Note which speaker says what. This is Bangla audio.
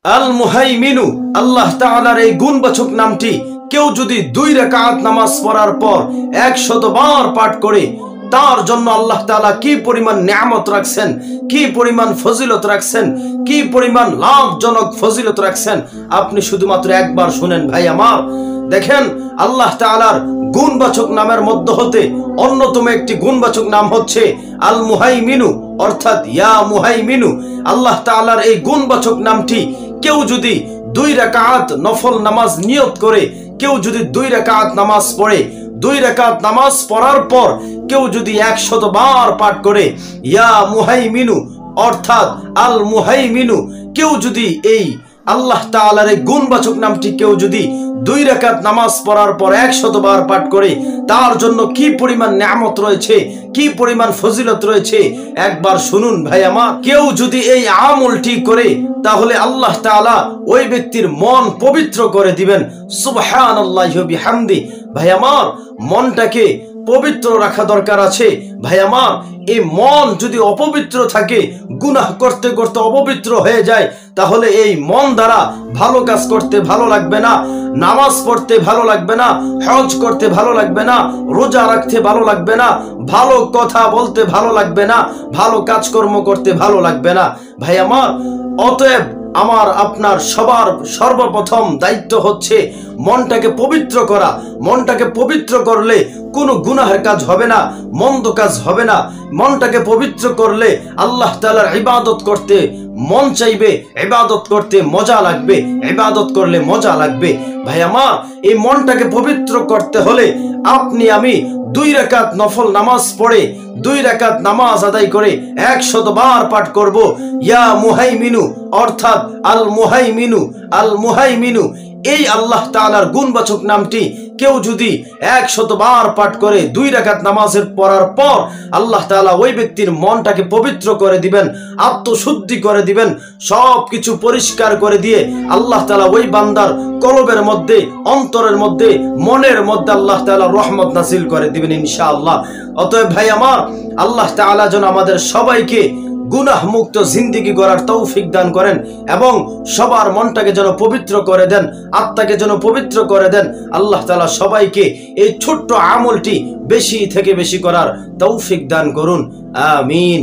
Speaker 1: আল মুহাইমিনু আল্লাহ তাআলার এই গুণবাচক নামটি কেউ যদি 2 রাকাত নামাজ পড়ার পর 100 বার পাঠ করে, তার জন্য আল্লাহ তাআলা কি পরিমাণ নিয়ামত রাখছেন, কি পরিমাণ ফজিলত রাখছেন, কি পরিমাণ লাভজনক ফজিলত রাখছেন, আপনি শুধুমাত্র একবার শুনেন ভাই আমার। দেখেন, আল্লাহ তাআলার গুণবাচক নামের মধ্যে হতে অন্যতম একটি গুণবাচক নাম হচ্ছে আল মুহাইমিনু, অর্থাৎ ইয়া মুহাইমিনু। আল্লাহ তাআলার এই গুণবাচক নামটি কেউ যদি 2 রাকাত নফল নামাজ নিয়ত করে, কেউ যদি 2 রাকাত নামাজ পড়ে, 2 রাকাত নামাজ পড়ার পর কেউ যদি 100 বার পাঠ করে ইয়া মুহাইমিনু অর্থাৎ আল মুহাইমিনু, কেউ যদি এই আল্লাহ তাআলার এই গুণবাচক নামটি কেউ যদি 2 রাকাত নামাজ পড়ার পর 100 বার পাঠ করে, তার জন্য কি পরিমাণ নিয়ামত রয়েছে, কি পরিমাণ ফজিলত রয়েছে, একবার শুনুন ভাই আমার। কেউ যদি এই আমলটি করে, তাহলে আল্লাহ তাআলা ওই ব্যক্তির মন পবিত্র করে দিবেন। সুবহানাল্লাহি ওয়া বিহামদি। ভাই আমার, মনটাকে পবিত্র রাখা দরকার আছে। ভাই আমার, এই মন যদি অপবিত্র থাকে, গুনাহ করতে করতে অপবিত্র হয়ে যায়, তাহলে এই মন দ্বারা ভালো কাজ করতে ভালো লাগবে না, নামাজ পড়তে ভালো লাগবে না, হজ করতে ভালো লাগবে না, রোজা রাখতে ভালো লাগবে না, ভালো কথা বলতে ভালো লাগবে না, ভালো কাজকর্ম করতে ভালো লাগবে না। ভাই আমার, অতএব আমার আপনার সবার সর্বপ্রথম দায়িত্ব হচ্ছে মনটাকে পবিত্র করা। মনটাকে পবিত্র করলে কোনো গুনাহের কাজ হবে না, মন্দ কাজ হবে না। মনটাকে পবিত্র করলে আল্লাহ তাআলার ইবাদত করতে মন চাইবে, ইবাদত করতে মজা লাগবে, ইবাদত করলে মজা লাগবে। ভাই আমার, এই মনটাকে পবিত্র করতে হলে আপনি আমি 2 রাকাত নফল নামাজ পড়ে, 2 রাকাত নামাজ আদায় করে 100 বার পাঠ করব ইয়া মুহাইমিনু অর্থাৎ আল মুহাইমিনু। আল মুহাইমিনু এই আল্লাহ তাআলার গুণবাচক নামটি কেউ যদি 100 বার পাঠ করে 2 রাকাত নামাজের পড়ার পর, আল্লাহ তাআলা ওই ব্যক্তির মনটাকে পবিত্র করে দিবেন, আত্মশুদ্ধি করে দিবেন, সবকিছু পরিষ্কার করে দিয়ে আল্লাহ তাআলা ওই বান্দার কলবের মধ্যে, অন্তরের মধ্যে, মনের মধ্যে আল্লাহ তাআলা রহমত নাযিল করে দিবেন ইনশাআল্লাহ। অতএব ভাই আমার, আল্লাহ তাআলা যেন আমাদের সবাইকে গুনাহ মুক্ত জিন্দেগি গড়ার তৌফিক দান করেন এবং সবার মনটাকে যেন পবিত্র করে দেন, আত্মাকে যেন পবিত্র করে দেন। আল্লাহ তাআলা সবাইকে এই ছোট্ট আমলটি বেশি থেকে বেশি করার তৌফিক দান করুন। আমিন।